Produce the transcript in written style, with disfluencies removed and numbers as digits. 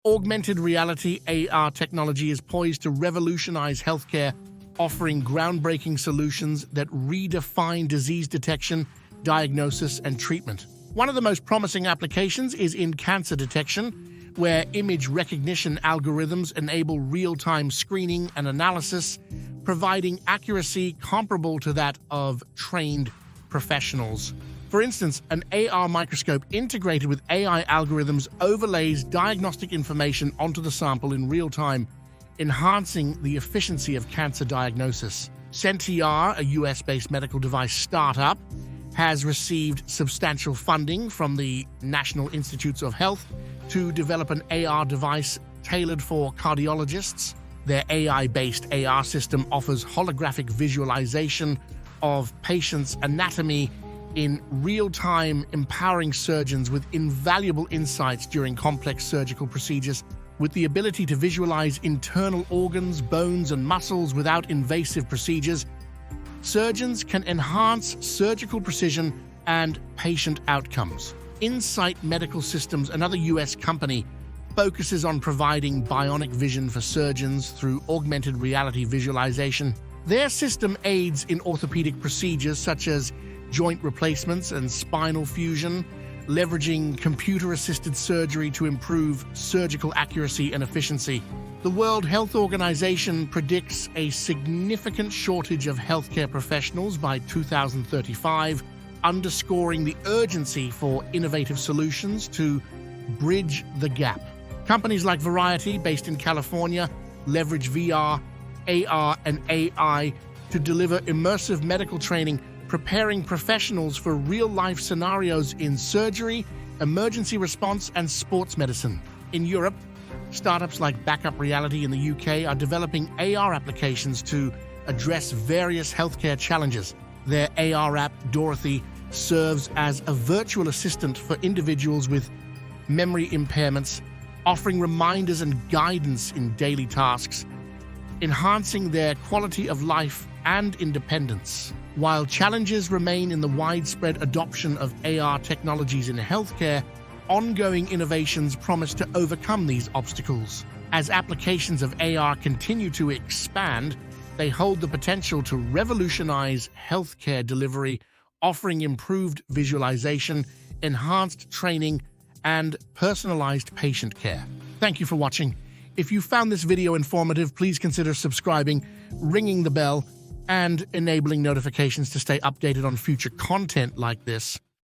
Augmented reality AR technology is poised to revolutionize healthcare, offering groundbreaking solutions that redefine disease detection, diagnosis, and treatment. One of the most promising applications is in cancer detection, where image recognition algorithms enable real-time screening and analysis, providing accuracy comparable to that of trained professionals. For instance, an AR microscope integrated with AI algorithms overlays diagnostic information onto the sample in real time, enhancing the efficiency of cancer diagnosis. Centiar, a US-based medical device startup, has received substantial funding from the National Institutes of Health to develop an AR device tailored for cardiologists. Their AI-based AR system offers holographic visualization of patients' anatomy in real time, empowering surgeons with invaluable insights during complex surgical procedures. With the ability to visualize internal organs, bones, and muscles without invasive procedures, surgeons can enhance surgical precision and patient outcomes. Insight Medical Systems, another US company, focuses on providing bionic vision for surgeons through augmented reality visualization. Their system aids in orthopedic procedures such as joint replacements and spinal fusion, leveraging computer-assisted surgery to improve surgical accuracy and efficiency. The World Health Organization predicts a significant shortage of healthcare professionals by 2035, underscoring the urgency for innovative solutions to bridge the gap. Companies like Variety, based in California, leverage VR, AR, and AI to deliver immersive medical training, preparing professionals for real-life scenarios in surgery, emergency response, and sports medicine. In Europe, startups like Backup Reality in the UK are developing AR applications to address various healthcare challenges. Their AR app, Dorothy, serves as a virtual assistant for individuals with memory impairments, offering reminders and guidance in daily tasks, enhancing their quality of life and independence. While challenges remain in the widespread adoption of AR technologies in healthcare, ongoing innovations promise to overcome these obstacles. As applications of AR continue to expand, they hold the potential to revolutionize healthcare delivery, offering improved visualization, enhanced training, and personalized patient care. Thank you for watching. If you found this video informative, please consider subscribing, ringing the bell, and enabling notifications to stay updated on future content like this.